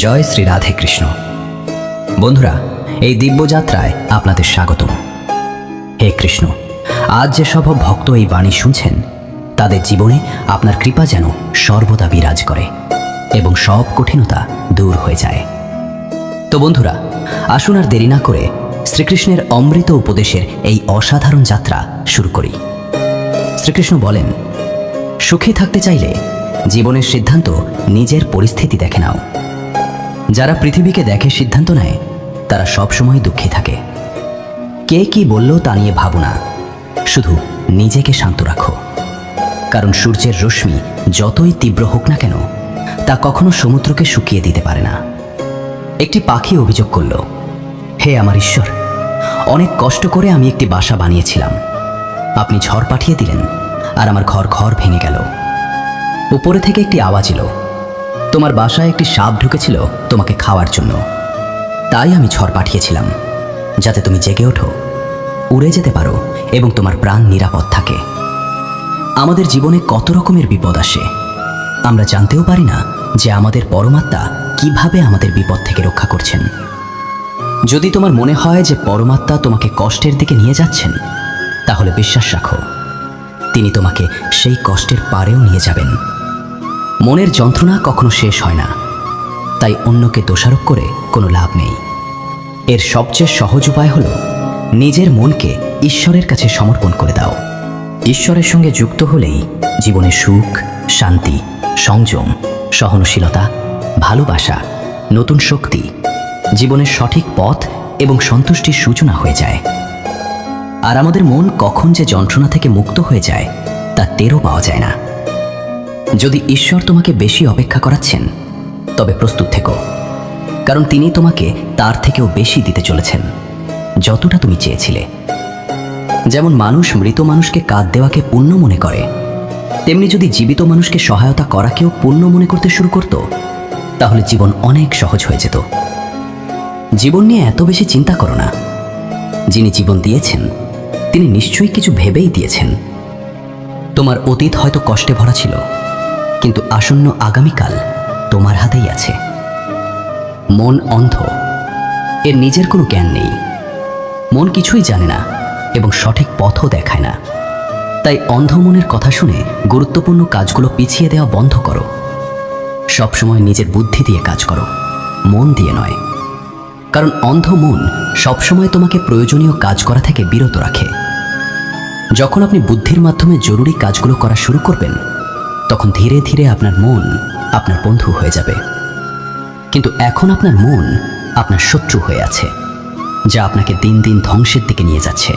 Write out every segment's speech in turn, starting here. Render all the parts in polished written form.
জয় শ্রী রাধে কৃষ্ণ। বন্ধুরা, এই দিব্যযাত্রায় আপনাদের স্বাগতম। হে কৃষ্ণ, আজ যে সব ভক্ত এই বাণী শুনছেন, তাদের জীবনে আপনার কৃপা যেন সর্বদা বিরাজ করে এবং সব কঠিনতা দূর হয়ে যায়। তো বন্ধুরা, আসুন আর দেরি না করে শ্রীকৃষ্ণের অমৃত উপদেশের এই অসাধারণ যাত্রা শুরু করি। শ্রীকৃষ্ণ বলেন, সুখী থাকতে চাইলে জীবনের সিদ্ধান্ত নিজের পরিস্থিতি দেখে নাও। যারা পৃথিবীকে দেখে সিদ্ধান্ত নেয়, তারা সবসময় দুঃখী থাকে। কে কি বলল তা নিয়ে ভাবো না, শুধু নিজেকে শান্ত রাখো। কারণ সূর্যের রশ্মি যতই তীব্র হোক না কেন, তা কখনো সমুদ্রকে শুকিয়ে দিতে পারে না। একটি পাখি অভিযোগ করল, হে আমার ঈশ্বর, অনেক কষ্ট করে আমি একটি বাসা বানিয়েছিলাম, আপনি ঝড় পাঠিয়ে দিলেন আর আমার ঘর ভেঙে গেল। উপরে থেকে একটি আওয়াজ এলো, তোমার বাসায় একটি সাপ ঢুকেছিল তোমাকে খাওয়ার জন্য, তাই আমি ঝড় পাঠিয়েছিলাম যাতে তুমি জেগে ওঠো, উড়ে যেতে পারো এবং তোমার প্রাণ নিরাপদ থাকে। আমাদের জীবনে কত রকমের বিপদ আসে, আমরা জানতেও পারি না যে আমাদের পরমাত্মা কিভাবে আমাদের বিপদ থেকে রক্ষা করছেন। যদি তোমার মনে হয় যে পরমাত্মা তোমাকে কষ্টের দিকে নিয়ে যাচ্ছেন, তাহলে বিশ্বাস রাখো, তিনি তোমাকে সেই কষ্টের পারেও নিয়ে যাবেন। মনের যন্ত্রণা কখনো শেষ হয় না, তাই অন্যকে দোষারোপ করে কোনো লাভ নেই। এর সবচেয়ে সহজ উপায় হলো নিজের মনকে ঈশ্বরের কাছে সমর্পণ করে দাও। ঈশ্বরের সঙ্গে যুক্ত হলেই জীবনে সুখ, শান্তি, সংযম, সহনশীলতা, ভালোবাসা, নতুন শক্তি, জীবনের সঠিক পথ এবং সন্তুষ্টির সূচনা হয়ে যায়। আর আমাদের মন কখন যে যন্ত্রণা থেকে মুক্ত হয়ে যায় তা টেরও পাওয়া যায় না। যদি ঈশ্বর তোমাকে বেশি অপেক্ষা করাচ্ছেন, তবে প্রস্তুত থেকো, কারণ তিনি তোমাকে তার থেকেও বেশি দিতে চলেছেন, যতটা তুমি চেয়েছিলে। যেমন মানুষ মৃত মানুষকে কাঁদ দেওয়াকে পুণ্য মনে করে, তেমনি যদি জীবিত মানুষকে সহায়তা করাকেও পুণ্য মনে করতে শুরু করত, তাহলে জীবন অনেক সহজ হয়ে যেত। জীবন নিয়ে এত বেশি চিন্তা করো না। যিনি জীবন দিয়েছেন, তিনি নিশ্চয়ই কিছু ভেবেই দিয়েছেন। তোমার অতীত হয়তো কষ্টে ভরা ছিল, কিন্তু আসন্ন আগামীকাল তোমার হাতেই আছে। মন অন্ধ, এর নিজের কোনো জ্ঞান নেই। মন কিছুই জানে না এবং সঠিক পথও দেখায় না। তাই অন্ধ মনের কথা শুনে গুরুত্বপূর্ণ কাজগুলো পিছিয়ে দেওয়া বন্ধ করো। সবসময় নিজের বুদ্ধি দিয়ে কাজ করো, মন দিয়ে নয়। কারণ অন্ধ মন সবসময় তোমাকে প্রয়োজনীয় কাজ করা থেকে বিরত রাখে। যখন আপনি বুদ্ধির মাধ্যমে জরুরি কাজগুলো করা শুরু করবেন, তখন ধীরে ধীরে আপনার মন আপনার বন্ধু হয়ে যাবে। কিন্তু এখন আপনার মন আপনার শত্রু হয়ে আছে, যা আপনাকে দিন দিন ধ্বংসের দিকে নিয়ে যাচ্ছে।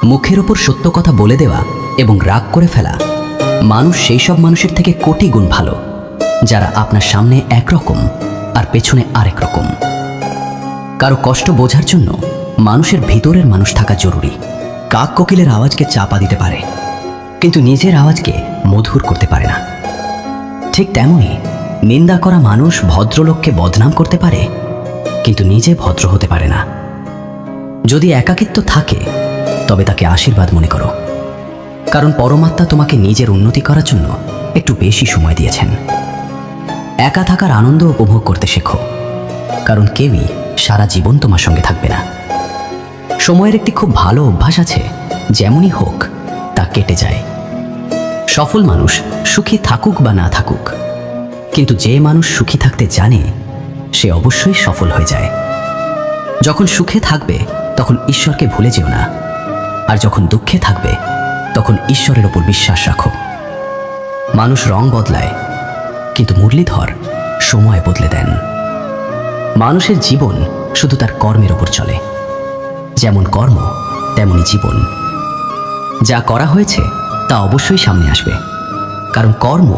মুখের ওপর সত্য কথা বলে দেওয়া এবং রাগ করে ফেলা মানুষ সেই সব মানুষের থেকে কোটি গুণ ভালো, যারা আপনার সামনে একরকম আর পেছনে আরেক রকম। কারো কষ্ট বোঝার জন্য মানুষের ভিতরের মানুষ থাকা জরুরি। কাক কোকিলের আওয়াজকে চাপা দিতে পারে, কিন্তু নিজের আওয়াজকে মধুর করতে পারে না। ঠিক তেমনই নিন্দা করা মানুষ ভদ্রলোককে বদনাম করতে পারে, কিন্তু নিজে ভদ্র হতে পারে না। যদি একাকিত্ব থাকে, তবে তাকে আশীর্বাদ মনে করো, কারণ পরমাত্মা তোমাকে নিজের উন্নতি করার জন্য একটু বেশি সময় দিয়েছেন। একা থাকার আনন্দ উপভোগ করতে শেখো, কারণ কেউই সারা জীবন তোমার সঙ্গে থাকবে না। সময়ের একটি খুব ভালো অভ্যাস আছে, যেমনই হোক তা কেটে যায়। সফল মানুষ সুখী থাকুক বা না থাকুক, কিন্তু যে মানুষ সুখী থাকতে জানে, সে অবশ্যই সফল হয়ে যায়। যখন সুখে থাকবে তখন ঈশ্বরকে ভুলে যেও না, আর যখন দুঃখে থাকবে তখন ঈশ্বরের ওপর বিশ্বাস রাখো। মানুষ রং বদলায়, কিন্তু মুরলীধর সময় বদলে দেন। মানুষের জীবন শুধু তার কর্মের ওপর চলে। যেমন কর্ম, তেমনি জীবন। যা করা হয়েছে তা অবশ্যই সামনে আসবে, কারণ কর্ম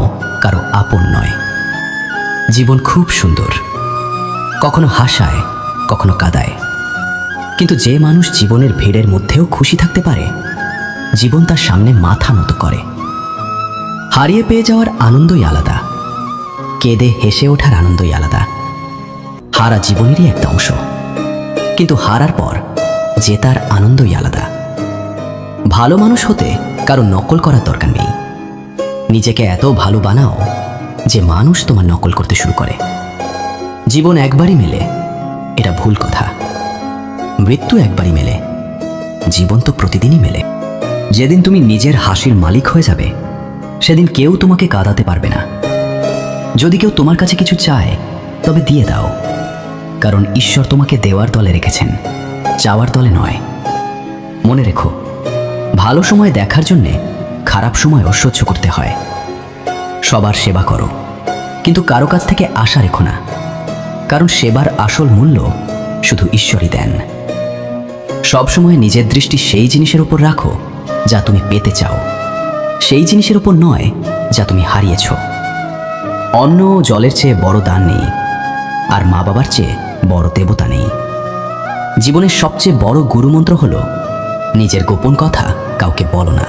কারো আপন নয়। জীবন খুব সুন্দর, কখনো হাসায়, কখনো কাঁদায়। কিন্তু যে মানুষ জীবনের ভিড়ের মধ্যেও খুশি থাকতে পারে, জীবন তার সামনে মাথা নত করে। হারিয়ে পেয়ে যাওয়ার আনন্দই আলাদা, কেঁদে হেসে ওঠার আনন্দই আলাদা। হারা জীবনেরই একটা অংশ, কিন্তু হারার পর জেতার আনন্দই আলাদা। ভালো মানুষ হতে কারো নকল করার দরকার নেই। নিজেকে এত ভালো বানাও যে মানুষ তোমার নকল করতে শুরু করে। জীবন একবারই মেলে, এটা ভুল কথা। মৃত্যু একবারই মেলে, জীবন তো প্রতিদিনই মেলে। যেদিন তুমি নিজের হাসির মালিক হয়ে যাবে, সেদিন কেউ তোমাকে কাঁদাতে পারবে না। যদি কেউ তোমার কাছে কিছু চায়, তবে দিয়ে দাও, কারণ ঈশ্বর তোমাকে দেওয়ার দলে রেখেছেন, চাওয়ার দলে নয়। মনে রেখো, ভালো সময় দেখার জন্যে খারাপ সময়ও সহ্য করতে হয়। সবার সেবা করো, কিন্তু কারো কাছ থেকে আশা রেখো না, কারণ সেবার আসল মূল্য শুধু ঈশ্বরই দেন। সবসময় নিজের দৃষ্টি সেই জিনিসের উপর রাখো যা তুমি পেতে চাও, সেই জিনিসের উপর নয় যা তুমি হারিয়েছ। অন্ন ও জলের চেয়ে বড় দান নেই, আর মা বাবার চেয়ে বড় দেবতা নেই। জীবনের সবচেয়ে বড় গুরুমন্ত্র হল নিজের গোপন কথা কাউকে বলো না।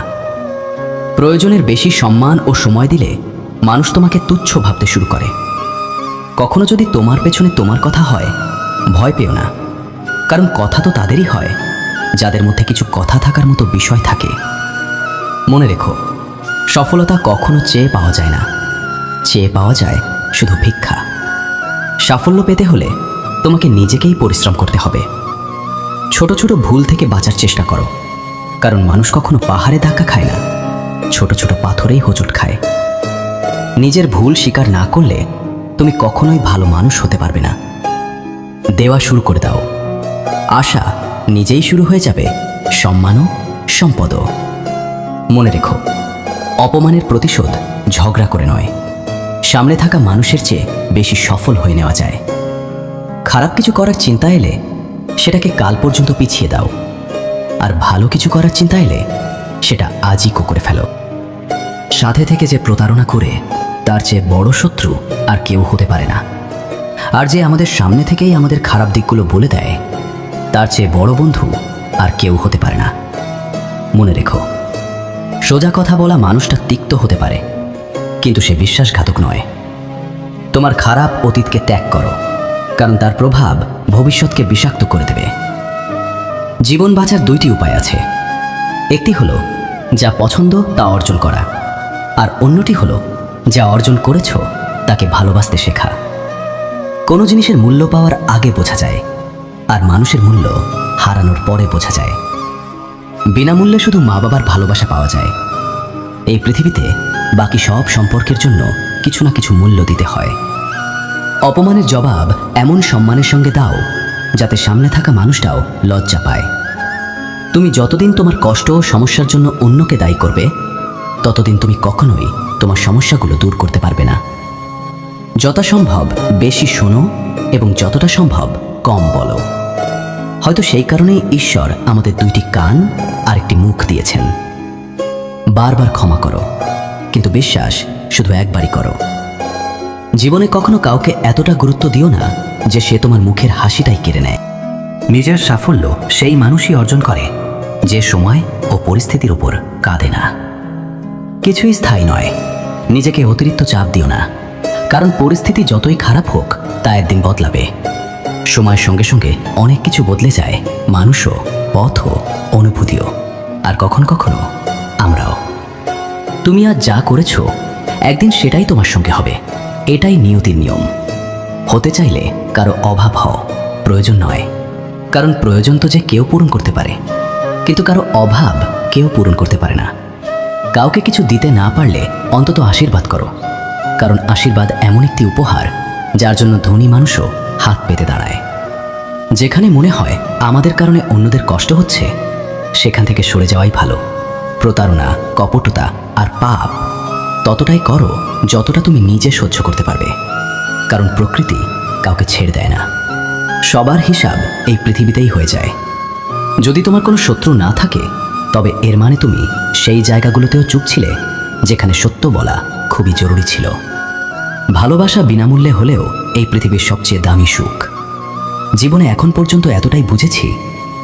প্রয়োজনের বেশি সম্মান ও সময় দিলে মানুষ তোমাকে তুচ্ছ ভাবতে শুরু করে। কখনো যদি তোমার পেছনে তোমার কথা হয়, ভয় পেও না, কারণ কথা তো তাদেরই হয় যাদের মধ্যে কিছু কথা থাকার মতো বিষয় থাকে। মনে রেখো, সফলতা কখনো চেয়ে পাওয়া যায় না, চেয়ে পাওয়া যায় শুধু ভিক্ষা। সাফল্য পেতে হলে তোমাকে নিজেকেই পরিশ্রম করতে হবে। ছোট ছোট ভুল থেকে বাঁচার চেষ্টা করো, কারণ মানুষ কখনো পাহাড়ে ধাক্কা খায় না, ছোট ছোট পাথরেই হোঁচট খায়। নিজের ভুল স্বীকার না করলে তুমি কখনোই ভালো মানুষ হতে পারবে না। দেওয়া শুরু করে দাও, আশা নিজেই শুরু হয়ে যাবে, সম্মানও সম্পদও। মনে রেখো, অপমানের প্রতিশোধ ঝগড়া করে নয়, সামনে থাকা মানুষের চেয়ে বেশি সফল হয়ে নেওয়া যায়। খারাপ কিছু করার চিন্তা এলে সেটাকে কাল পর্যন্ত পিছিয়ে দাও, আর ভালো কিছু করার চিন্তা এলে সেটা আজই করে ফেলো। সাথে থেকে যে প্রতারণা করে, তার চেয়ে বড় শত্রু আর কেউ হতে পারে না। আর যে আমাদের সামনে থেকেই আমাদের খারাপ দিকগুলো বলে দেয়, তার চেয়ে বড় বন্ধু আর কেউ হতে পারে না। মনে রেখো, সোজা কথা বলা মানুষটা তিক্ত হতে পারে, কিন্তু সে বিশ্বাসঘাতক নয়। তোমার খারাপ অতীতকে ত্যাগ করো, কারণ তার প্রভাব ভবিষ্যৎকে বিষাক্ত করে দেবে। জীবন বাঁচার দুইটি উপায় আছে। একটি হলো যা পছন্দ তা অর্জন করা, আর অন্যটি হলো যা অর্জন করেছ তাকে ভালোবাসতে শেখা। কোনো জিনিসের মূল্য পাওয়ার আগে বোঝা যায়, আর মানুষের মূল্য হারানোর পরে বোঝা যায়। বিনামূল্যে শুধু মা বাবার ভালোবাসা পাওয়া যায়। এই পৃথিবীতে বাকি সব সম্পর্কের জন্য কিছু না কিছু মূল্য দিতে হয়। অপমানের জবাব এমন সম্মানের সঙ্গে দাও যাতে সামনে থাকা মানুষটাও লজ্জা পায়। তুমি যতদিন তোমার কষ্ট ও সমস্যার জন্য অন্যকে দায়ী করবে, ততদিন তুমি কখনোই তোমার সমস্যাগুলো দূর করতে পারবে না। যথাসম্ভব বেশি শোনো এবং যতটা সম্ভব কম বলো। হয়তো সেই কারণেই ঈশ্বর আমাদের দুইটি কান আর একটি মুখ দিয়েছেন। বারবার ক্ষমা করো, কিন্তু বিশ্বাস শুধু একবারই করো। জীবনে কখনো কাউকে এতটা গুরুত্ব দিও না যে সে তোমার মুখের হাসিটাই কেড়ে নেয়। নিজের সাফল্য সেই মানুষই অর্জন করে যে সময় ও পরিস্থিতির উপর কাঁদে না। কিছুই স্থায়ী নয়, নিজেকে অতিরিক্ত চাপ দিও না, কারণ পরিস্থিতি যতই খারাপ হোক তা একদিন বদলাবে। সময়ের সঙ্গে সঙ্গে অনেক কিছু বদলে যায়, মানুষও, পথও, অনুভূতিও, আর কখনো কখনো আমরাও। তুমি আজ যা করেছ, একদিন সেটাই তোমার সঙ্গে হবে। এটাই নিয়তির নিয়ম। হতে চাইলে কারো অভাব হও, প্রয়োজন নয়, কারণ প্রয়োজন তো যে কেউ পূরণ করতে পারে, কিন্তু কারো অভাব কেউ পূরণ করতে পারে না। কাউকে কিছু দিতে না পারলে অন্তত আশীর্বাদ করো, কারণ আশীর্বাদ এমন একটি উপহার যার জন্য ধনী মানুষও হাত পেতে দাঁড়ায়। যেখানে মনে হয় আমাদের কারণে অন্যদের কষ্ট হচ্ছে, সেখান থেকে সরে যাওয়াই ভালো। প্রতারণা, কপটতা আর পাপ ততটাই করো যতটা তুমি নিজে সহ্য করতে পারবে, কারণ প্রকৃতি কাউকে ছেড়ে দেয় না। সবার হিসাব এই পৃথিবীতেই হয়ে যায়। যদি তোমার কোনো শত্রু না থাকে, তবে এর মানে তুমি সেই জায়গাগুলোতেও চুপ ছিলে যেখানে সত্য বলা খুবই জরুরি ছিল। ভালোবাসা বিনামূল্যে হলেও এই পৃথিবীর সবচেয়ে দামি সুখ। জীবনে এখন পর্যন্ত এতটাই বুঝেছি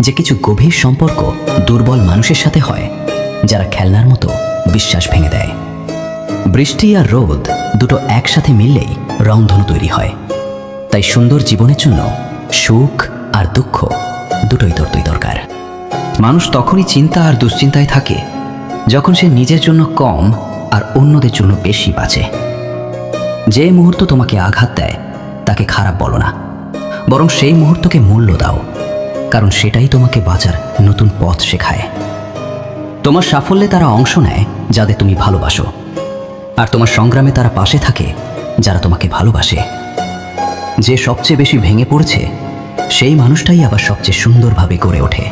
যে কিছু গভীর সম্পর্ক দুর্বল মানুষের সাথে হয়, যারা খেলনার মতো বিশ্বাস ভেঙে দেয়। বৃষ্টি আর রোদ দুটো একসাথে মিললেই রংধনু তৈরি হয়। তাই সুন্দর জীবনের জন্য সুখ আর দুঃখ দুটোই দরকার। মানুষ তখনই চিন্তা আর দুশ্চিন্তায় থাকে যখন সে নিজের জন্য কম আর অন্যদের জন্য বেশি বাঁচে। যে মুহূর্ত তোমাকে আঘাত দেয় তাকে খারাপ বলো না, বরং সেই মুহূর্তকে মূল্য দাও, কারণ সেটাই তোমাকে বাঁচার নতুন পথ শেখায়। তোমার সাফল্যে তারা অংশ নেয় যাদের তুমি ভালোবাসো, আর তোমার সংগ্রামে তারা পাশে থাকে যারা তোমাকে ভালোবাসে। যে সবচেয়ে বেশি ভেঙে পড়ছে সেই মানুষটাই আবার সবচেয়ে সুন্দরভাবে গড়ে ওঠে।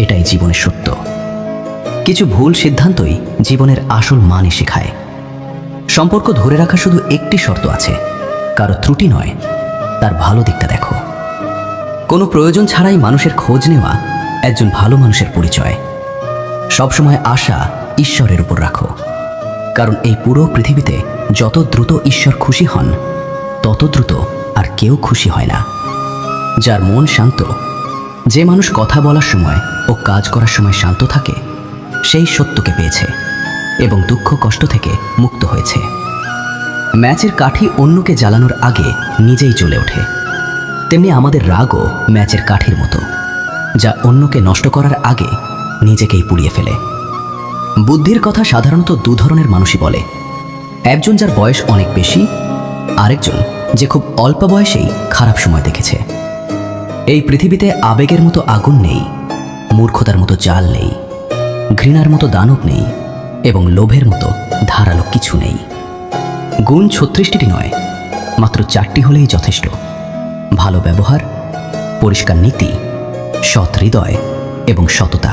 এটাই জীবনের সত্য। কিছু ভুল সিদ্ধান্তই জীবনের আসল মানে শেখায়। সম্পর্ক ধরে রাখা শুধু একটি শর্ত আছে, কারো ত্রুটি নয়, তার ভালো দিকটা দেখো। কোনো প্রয়োজন ছাড়াই মানুষের খোঁজ নেওয়া একজন ভালো মানুষের পরিচয়। সবসময় আশা ঈশ্বরের উপর রাখো, কারণ এই পুরো পৃথিবীতে যত দ্রুত ঈশ্বর খুশি হন তত দ্রুত আর কেউ খুশি হয় না। যার মন শান্ত, যে মানুষ কথা বলার সময় ও কাজ করার সময় শান্ত থাকে, সেই সত্যকে পেয়েছে এবং দুঃখ কষ্ট থেকে মুক্ত হয়েছে। ম্যাচের কাঠি অন্যকে জ্বালানোর আগে নিজেই জ্বলে ওঠে, তেমনি আমাদের রাগও ম্যাচের কাঠির মতো, যা অন্যকে নষ্ট করার আগে নিজেকেই পুড়িয়ে ফেলে। বুদ্ধির কথা সাধারণত দু ধরনের মানুষই বলে, একজন যার বয়স অনেক বেশি, আরেকজন যে খুব অল্প বয়সেই খারাপ সময় দেখেছে। এই পৃথিবীতে আবেগের মতো আগুন নেই, মূর্খতার মতো জাল নেই, ঘৃণার মতো দানব নেই এবং লোভের মতো ধারালো কিছু নেই। গুণ 36টি নয়, মাত্র 4টি হলেই যথেষ্ট: ভালো ব্যবহার, পরিষ্কার নীতি, সৎ হৃদয় এবং সততা।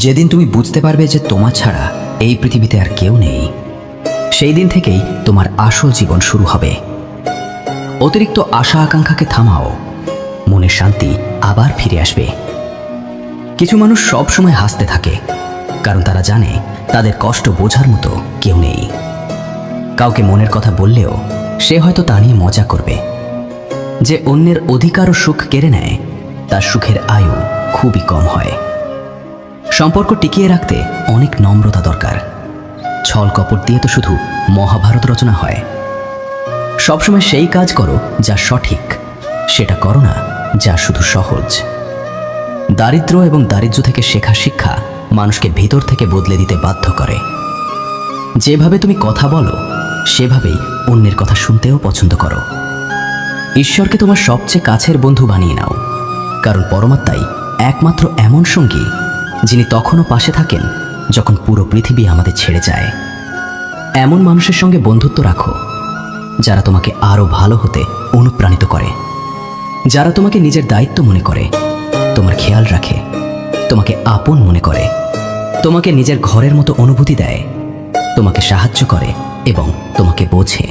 যেদিন তুমি বুঝতে পারবে যে তোমার ছাড়া এই পৃথিবীতে আর কেউ নেই, সেই দিন থেকেই তোমার আসল জীবন শুরু হবে। অতিরিক্ত আশা আকাঙ্ক্ষাকে থামাও, মনের শান্তি আবার ফিরে আসবে। কিছু মানুষ সব সময় হাসতে থাকে, কারণ তারা জানে তাদের কষ্ট বোঝার মতো কেউ নেই। কাউকে মনের কথা বললেও সে হয়তো তা নিয়ে মজা করবে। যে অন্যের অধিকার ও সুখ কেড়ে নেয়, তার সুখের আয়ু খুবই কম হয়। সম্পর্ক টিকিয়ে রাখতে অনেক নম্রতা দরকার। ছল কপট দিয়ে তো শুধু মহাভারত রচনা হয়। সবসময় সেই কাজ করো যা সঠিক, সেটা করো না যা শুধু সহজ। দারিদ্র্য এবং দারিদ্র্য থেকে শেখা শিক্ষা মানুষকে ভিতর থেকে বদলে দিতে বাধ্য করে। যেভাবে তুমি কথা বলো, সেভাবেই অন্যের কথা শুনতেও পছন্দ করো। ঈশ্বরকে তোমার সবচেয়ে কাছের বন্ধু বানিয়ে নাও, কারণ পরমাত্মাই একমাত্র এমন সঙ্গী যিনি তখনও পাশে থাকেন যখন পুরো পৃথিবী আমাদের ছেড়ে যায়। এমন মানুষের সঙ্গে বন্ধুত্ব রাখো যারা তোমাকে আরও ভালো হতে অনুপ্রাণিত করে, যারা তোমাকে নিজের দায়িত্ব মনে করে, তোমার খেয়াল রাখে, তোমাকে আপন মনে করে, তোমাকে নিজের ঘরের মতো অনুভূতি দেয়, তোমাকে সাহায্য করে এবং তোমাকে বোঝে।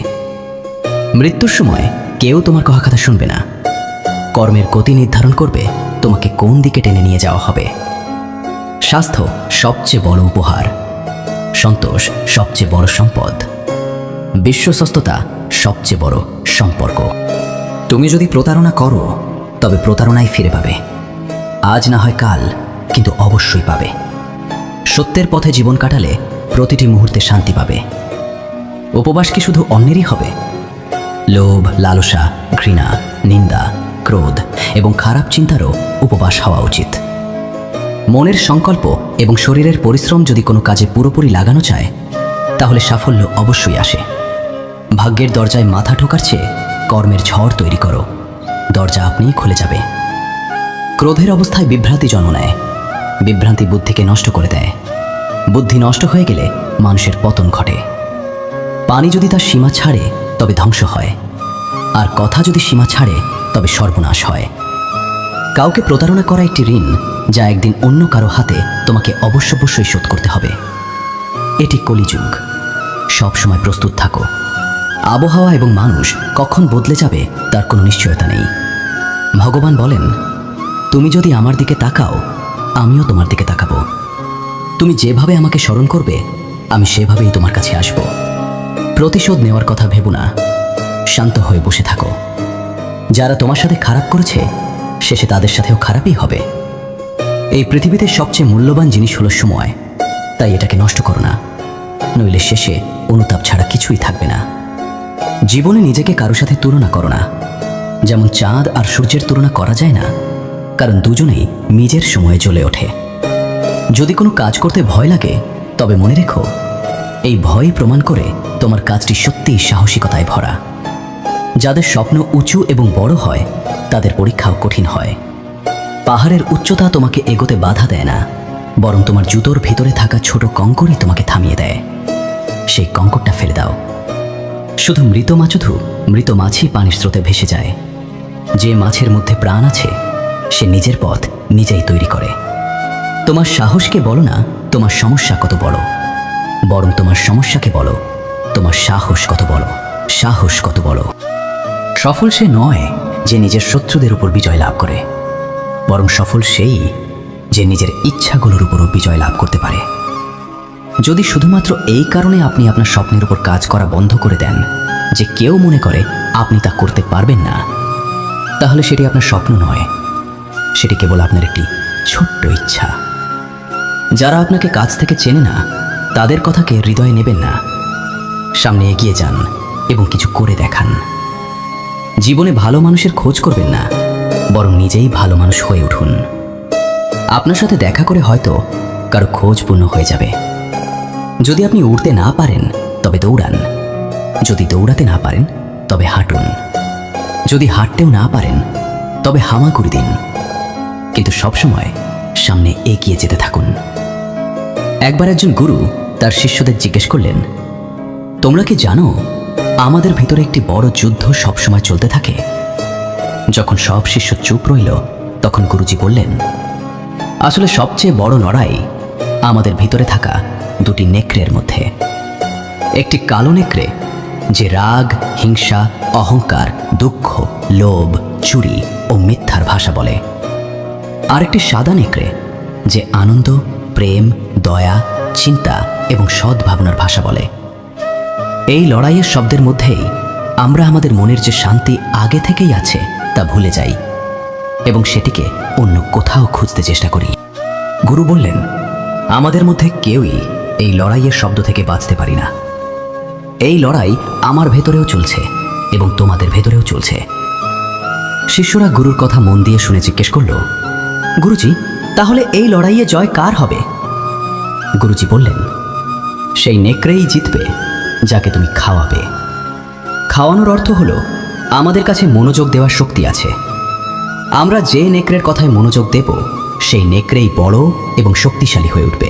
মৃত্যুর সময় কেউ তোমার কথা কথা শুনবে না। কর্মের গতি নির্ধারণ করবে তোমাকে কোন দিকে টেনে নিয়ে যাওয়া হবে। স্বাস্থ্য সবচেয়ে বড় উপহার, সন্তোষ সবচেয়ে বড় সম্পদ, বিশ্বস্ততা সবচেয়ে বড় সম্পর্ক। তুমি যদি প্রতারণা করো, তবে প্রতারণাই ফিরে পাবে। আজ না হয় কাল, কিন্তু অবশ্যই পাবে। সত্যের পথে জীবন কাটালে প্রতিটি মুহূর্তে শান্তি পাবে। উপবাস কি শুধু অন্যেরই হবে? লোভ, লালসা, ঘৃণা, নিন্দা, ক্রোধ এবং খারাপ চিন্তারও উপবাস হওয়া উচিত। মনের সংকল্প এবং শরীরের পরিশ্রম যদি কোনো কাজে পুরোপুরি লাগানো চায়, তাহলে সাফল্য অবশ্যই আসে। ভাগ্যের দরজায় মাথা ঠোকার চেয়ে কর্মের ঝড় তৈরি করো, দরজা আপনিই খুলে যাবে। ক্রোধের অবস্থায় বিভ্রান্তি জন্ম নেয়, বিভ্রান্তি বুদ্ধিকে নষ্ট করে দেয়। বুদ্ধি নষ্ট হয়ে গেলে মানুষের পতন ঘটে। পানি যদি তার সীমা ছাড়ে তবে ধ্বংস হয়, আর কথা যদি সীমা ছাড়ে তবে সর্বনাশ হয়। কাউকে প্রতারণা করা একটি ঋণ, যা একদিন অন্য কারো হাতে তোমাকে অবশ্যই শোধ করতে হবে। এটি কলিযুগ। সবসময় প্রস্তুত থাকো। আবহাওয়া এবং মানুষ কখন বদলে যাবে তার কোনো নিশ্চয়তা নেই। ভগবান বলেন, তুমি যদি আমার দিকে তাকাও, আমিও তোমার দিকে তাকাবো। তুমি যেভাবে আমাকে স্মরণ করবে, আমি সেভাবেই তোমার কাছে আসব। প্রতিশোধ নেওয়ার কথা ভেবো না, শান্ত হয়ে বসে থাকো। যারা তোমার সাথে খারাপ করেছে, শেষে তাদের সাথেও খারাপই হবে। এই পৃথিবীতে সবচেয়ে মূল্যবান জিনিস হলো সময়, তাই এটাকে নষ্ট করো না, নইলে শেষে অনুতাপ ছাড়া কিছুই থাকবে না। জীবনে নিজেকে কারো সাথে তুলনা করো না। যেমন চাঁদ আর সূর্যের তুলনা করা যায় না, কারণ দুজনেই নিজের সময়ে জ্বলে ওঠে। যদি কোনো কাজ করতে ভয় লাগে, তবে মনে রেখো, এই ভয় প্রমাণ করে তোমার কাজটি সত্যিই সাহসিকতায় ভরা। যাদের স্বপ্ন উঁচু এবং বড় হয় তাদের পরীক্ষাও কঠিন হয়। পাহাড়ের উচ্চতা তোমাকে এগোতে বাধা দেয় না, বরং তোমার জুতোর ভিতরে থাকা ছোট কঙ্করই তোমাকে থামিয়ে দেয়। সেই কঙ্করটা ফেলে দাও। শুধু মৃত মাছই পানির স্রোতে ভেসে যায়। যে মাছের মধ্যে প্রাণ আছে সে নিজের পথ নিজেই তৈরি করে। তোমার সাহসকে বলো না তোমার সমস্যা কত বড়, বরং তোমার সমস্যাকে বলো তোমার সাহস কত বড়। সাহস কত বড়। সফল সে নয় যে নিজের শত্রুদের উপর বিজয় লাভ করে, বরং সফল সেই যে নিজের ইচ্ছাগুলোর উপরও বিজয় লাভ করতে পারে। যদি শুধুমাত্র এই কারণে আপনি আপনার স্বপ্নের উপর কাজ করা বন্ধ করে দেন যে কেউ মনে করে আপনি তা করতে পারবেন না, তাহলে সেটি আপনার স্বপ্ন নয়, সেটি কেবল আপনার একটি ছোট্ট ইচ্ছা। যারা আপনাকে কাছ থেকে চেনে না তাদের কথাকে হৃদয়ে নেবেন না। সামনে এগিয়ে যান এবং কিছু করে দেখান। জীবনে ভালো মানুষের খোঁজ করবেন না, বরং নিজেই ভালো মানুষ হয়ে উঠুন। আপনার সাথে দেখা করে হয়তো কারো খোঁজ পূর্ণ হয়ে যাবে। যদি আপনি উড়তে না পারেন তবে দৌড়ান, যদি দৌড়াতে না পারেন তবে হাঁটুন, যদি হাঁটতেও না পারেন তবে হামাগুড়ি দিন, কিন্তু সবসময় সামনে এগিয়ে যেতে থাকুন। একবার একজন গুরু তার শিষ্যদের জিজ্ঞেস করলেন, তোমরা কি জানো আমাদের ভিতরে একটি বড় যুদ্ধ সবসময় চলতে থাকে? যখন সব শিষ্য চুপ রইল তখন গুরুজি বললেন, আসলে সবচেয়ে বড় লড়াই আমাদের ভিতরে থাকা দুটি নেকড়ের মধ্যে। একটি কালো নেকড়ে যে রাগ, হিংসা, অহংকার, দুঃখ, লোভ, চুরি ও মিথ্যার ভাষা বলে। আরেকটি সাদা নেকড়ে যে আনন্দ, প্রেম, দয়া, চিন্তা এবং সদ্ভাবনার ভাষা বলে। এই লড়াইয়ের শব্দের মধ্যেই আমরা আমাদের মনের যে শান্তি আগে থেকেই আছে তা ভুলে যাই এবং সেটিকে অন্য কোথাও খুঁজতে চেষ্টা করি। গুরু বললেন, আমাদের মধ্যে কেউই এই লড়াইয়ের শব্দ থেকে বাঁচতে পারি না। এই লড়াই আমার ভেতরেও চলছে এবং তোমাদের ভেতরেও চলছে। শিষ্যরা গুরুর কথা মন দিয়ে শুনে জিজ্ঞেস করল, গুরুজি, তাহলে এই লড়াইয়ে জয় কার হবে? গুরুজি বললেন, সেই নেকড়েই জিতবে যাকে তুমি খাওয়াবে। খাওয়ানোর অর্থ হলো আমাদের কাছে মনোযোগ দেওয়ার শক্তি আছে। আমরা যে নেকড়ের কথায় মনোযোগ দেব সেই নেকড়েই বড় এবং শক্তিশালী হয়ে উঠবে।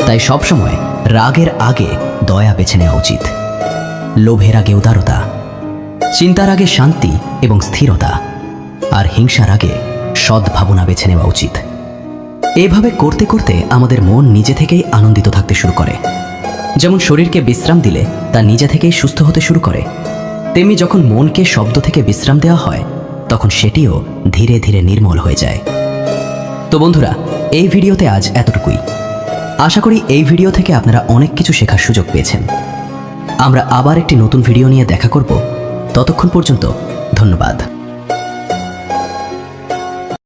তাই সবসময় রাগের আগে দয়া বেছে নেওয়া উচিত, লোভের আগে উদারতা, চিন্তার আগে শান্তি এবং স্থিরতা, আর হিংসার আগে সদ্ভাবনা বেছে নেওয়া উচিত। এভাবে করতে করতে আমাদের মন নিজে থেকেই আনন্দিত থাকতে শুরু করে। যেমন শরীরকে বিশ্রাম দিলে তা নিজে থেকেই সুস্থ হতে শুরু করে, তেমনি যখন মনকে শব্দ থেকে বিশ্রাম দেওয়া হয় তখন সেটিও ধীরে ধীরে নির্মল হয়ে যায়। তো বন্ধুরা, এই ভিডিওতে আজ এতটুকুই। আশা করি এই ভিডিও থেকে আপনারা অনেক কিছু শেখার সুযোগ পেয়েছেন। আমরা আবার একটি নতুন ভিডিও নিয়ে দেখা করব। ততক্ষণ পর্যন্ত ধন্যবাদ।